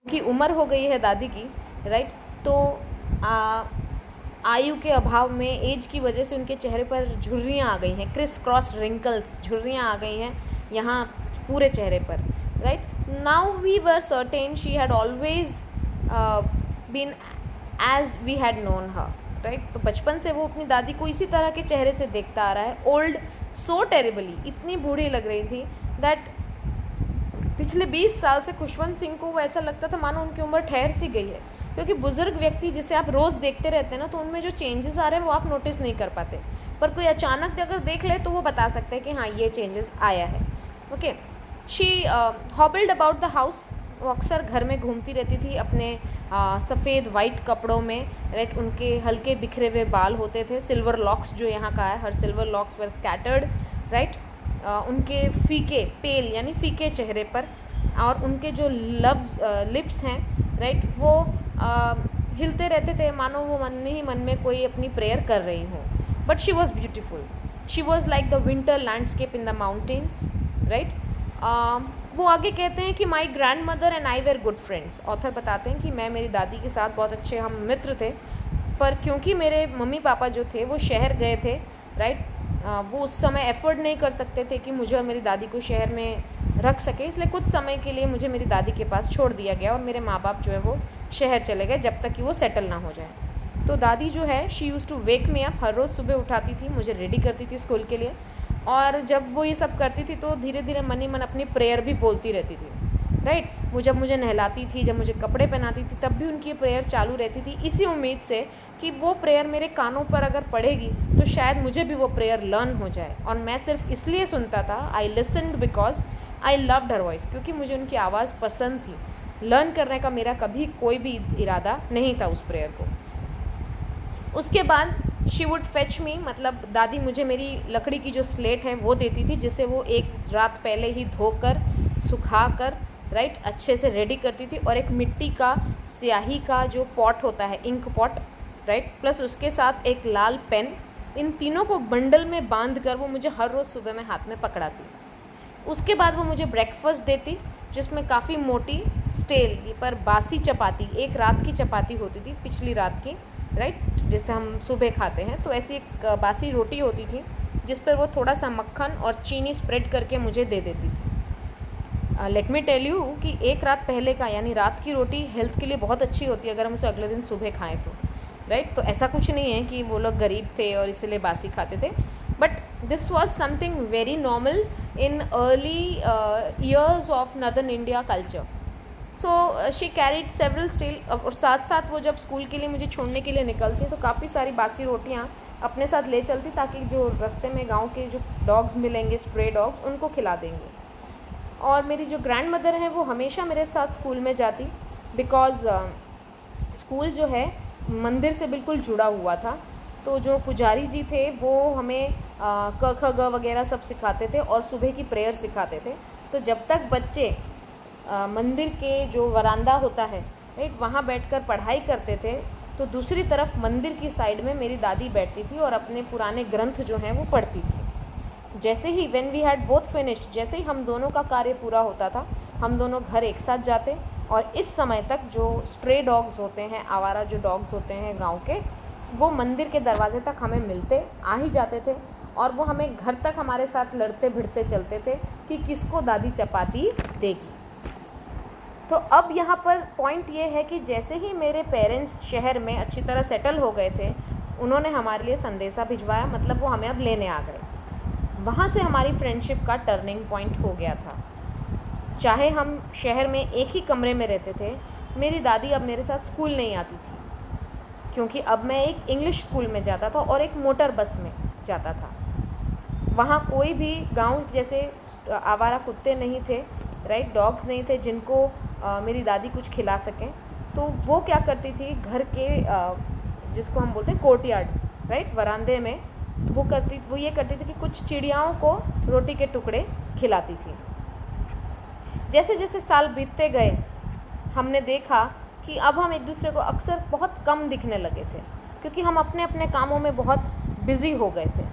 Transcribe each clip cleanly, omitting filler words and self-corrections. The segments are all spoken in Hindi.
की उम्र हो गई है दादी की, राइट, तो आयु के अभाव में, एज की वजह से उनके चेहरे पर झुर्रियाँ आ गई हैं, क्रिस क्रॉस रिंकल्स, झुर्रियाँ आ गई हैं यहाँ पूरे चेहरे पर, right. Now we were certain she had always been as we had known her, right. तो बचपन से वो अपनी दादी को इसी तरह के चेहरे से देखता आ रहा है, ओल्ड सो टेरिबली, इतनी बूढ़ी लग रही थी दैट पिछले 20 साल से खुशवंत सिंह को वो ऐसा लगता था मानो उनकी उम्र ठहर सी गई है, क्योंकि बुज़ुर्ग व्यक्ति जिसे आप रोज़ देखते रहते हैं ना, तो उनमें जो चेंजेस आ रहे हैं वो आप नोटिस नहीं कर पाते, पर कोई अचानक अगर देख ले तो वो बता सकते हैं कि हाँ ये चेंजेस आया है। Okay, she hobbled about the house, वो अक्सर घर में घूमती रहती थी अपने सफ़ेद वाइट कपड़ों में, राइट। उनके हल्के बिखरे हुए बाल होते थे, सिल्वर लॉक्स जो यहाँ का है, हर सिल्वर लॉक्स वर स्कैटर्ड, राइट। उनके फीके पेल यानी फीके चेहरे पर, और उनके जो लिप्स हैं, राइट, वो हिलते रहते थे मानो वो मन में ही मन में कोई अपनी प्रेयर कर रही हो। But she was beautiful, she was like the winter landscape in the mountains, right. वो आगे कहते हैं कि my grandmother and I were good friends. Author बताते हैं कि मैं मेरी दादी के साथ बहुत अच्छे हम मित्र थे, पर क्योंकि मेरे मम्मी पापा जो थे वो शहर गए थे, राइट, वो उस समय एफर्ट नहीं कर सकते थे कि मुझे और मेरी दादी को शहर में रख सके, इसलिए कुछ समय के लिए मुझे मेरी दादी के पास छोड़ दिया गया और मेरे माँ बाप जो है वो शहर चले गए जब तक कि वो सेटल ना हो जाए। तो दादी जो है she use to wake me up, हर रोज़ सुबह उठाती थी, मुझे रेडी करती थी स्कूल के लिए, और जब वो ये सब करती थी तो धीरे धीरे मन ही मन अपनी प्रेयर भी बोलती रहती थी, राइट। वो जब मुझे नहलाती थी, जब मुझे कपड़े पहनाती थी, तब भी उनकी प्रेयर चालू रहती थी, इसी उम्मीद से कि वो प्रेयर मेरे कानों पर अगर पड़ेगी तो शायद मुझे भी वो प्रेयर लर्न हो जाए। और मैं सिर्फ इसलिए सुनता था, I listened because I loved her voice, क्योंकि मुझे उनकी आवाज़ पसंद थी। लर्न करने का मेरा कभी कोई भी इरादा नहीं था उस प्रेयर को। उसके बाद शी वुड फेच मी, मतलब दादी मुझे मेरी लकड़ी की जो स्लेट है वो देती थी, जिसे वो एक रात पहले ही धोकर सुखा कर, राइट, अच्छे से रेडी करती थी, और एक मिट्टी का स्याही का जो पॉट होता है, इंक पॉट, राइट, प्लस उसके साथ एक लाल पेन, इन तीनों को बंडल में बांध कर वो मुझे हर रोज़ सुबह में हाथ में पकड़ाती। उसके बाद वो मुझे ब्रेकफास्ट देती, जिसमें काफ़ी मोटी स्टेल पर बासी चपाती, एक रात की चपाती होती थी, पिछली रात की, राइट, जैसे हम सुबह खाते हैं, तो ऐसी एक बासी रोटी होती थी जिस पर वो थोड़ा सा मक्खन और चीनी स्प्रेड करके मुझे दे देती थी। लेट मी टेल यू कि एक रात पहले का यानी रात की रोटी हेल्थ के लिए बहुत अच्छी होती है अगर हम उसे अगले दिन सुबह खाएं तो, राइट। तो ऐसा कुछ नहीं है कि वो लोग गरीब थे और इसलिए बासी खाते थे, but this was something very normal in early years of northern India culture. So she carried several steel, और साथ साथ वो जब स्कूल के लिए मुझे छोड़ने के लिए निकलती तो काफ़ी सारी बासी रोटियाँ अपने साथ ले चलती, ताकि जो रास्ते में गांव के जो डॉग्स मिलेंगे, स्ट्रे डॉग्स, उनको खिला देंगे। और मेरी जो ग्रैंड मदर है वो हमेशा मेरे साथ स्कूल में जाती, बिकॉज़ स्कूल जो है मंदिर से बिल्कुल जुड़ा हुआ था। तो जो पुजारी जी थे वो हमें क ख ग वगैरह सब सिखाते थे और सुबह की प्रेयर सिखाते थे। तो जब तक बच्चे मंदिर के जो वरांदा होता है, राइट, वहाँ बैठकर पढ़ाई करते थे, तो दूसरी तरफ मंदिर की साइड में मेरी दादी बैठती थी और अपने पुराने ग्रंथ जो हैं वो पढ़ती थी। जैसे ही when we had both finished, जैसे ही हम दोनों का कार्य पूरा होता था, हम दोनों घर एक साथ जाते, और इस समय तक जो स्ट्रे डॉग्स होते हैं, आवारा जो डॉग्स होते हैं गांव के, वो मंदिर के दरवाजे तक हमें मिलते आ ही जाते थे, और वो हमें घर तक हमारे साथ लड़ते भिड़ते चलते थे कि किसको दादी चपाती देगी। तो अब यहाँ पर पॉइंट ये है कि जैसे ही मेरे पेरेंट्स शहर में अच्छी तरह सेटल हो गए थे, उन्होंने हमारे लिए संदेशा भिजवाया, मतलब वो हमें अब लेने आ गए। वहाँ से हमारी फ्रेंडशिप का टर्निंग पॉइंट हो गया था। चाहे हम शहर में एक ही कमरे में रहते थे, मेरी दादी अब मेरे साथ स्कूल नहीं आती थी, क्योंकि अब मैं एक इंग्लिश स्कूल में जाता था और एक मोटर बस में जाता था। वहाँ कोई भी गांव जैसे आवारा कुत्ते नहीं थे, राइट, डॉग्स नहीं थे जिनको मेरी दादी कुछ खिला सकें। तो वो क्या करती थी, घर के जिसको हम बोलते हैं कोर्टयार्ड, राइट, वरांदे में वो ये करती थी कि कुछ चिड़ियाओं को रोटी के टुकड़े खिलाती थी। जैसे जैसे साल बीतते गए, हमने देखा कि अब हम एक दूसरे को अक्सर बहुत कम दिखने लगे थे, क्योंकि हम अपने अपने कामों में बहुत बिज़ी हो गए थे।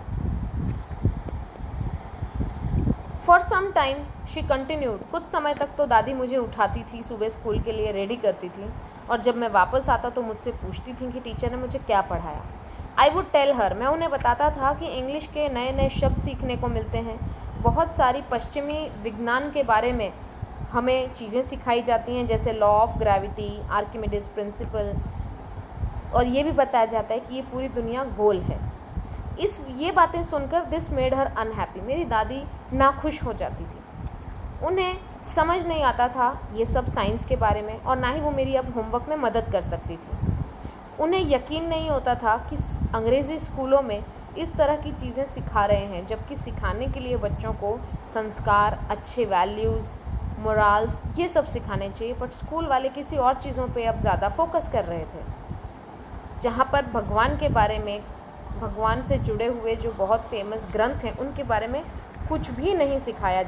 For some time she continued, कुछ समय तक तो दादी मुझे उठाती थी, सुबह स्कूल के लिए रेडी करती थी, और जब मैं वापस आता तो मुझसे पूछती थी कि टीचर ने मुझे क्या पढ़ाया। आई वुड टेल हर, मैं उन्हें बताता था कि इंग्लिश के नए नए शब्द सीखने को मिलते हैं, बहुत सारी पश्चिमी विज्ञान के बारे में हमें चीज़ें सिखाई जाती हैं, जैसे law of gravity, Archimedes principal, और ये भी बताया जाता है कि ये पूरी दुनिया गोल है। ये बातें सुनकर दिस मेड हर अनहैप्पी, मेरी दादी नाखुश हो जाती थी। उन्हें समझ नहीं आता था ये सब साइंस के बारे में, और ना ही वो मेरी अब होमवर्क में मदद कर सकती थी। उन्हें यकीन नहीं होता था कि अंग्रेज़ी स्कूलों में इस तरह की चीज़ें सिखा रहे हैं, जबकि सिखाने के लिए बच्चों को संस्कार, अच्छे वैल्यूज़, मोरल्स, ये सब सिखाने चाहिए, बट स्कूल वाले किसी और चीज़ों पे अब ज़्यादा फोकस कर रहे थे, जहाँ पर भगवान के बारे में, भगवान से जुड़े हुए जो बहुत फेमस ग्रंथ हैं उनके बारे में कुछ भी नहीं सिखाया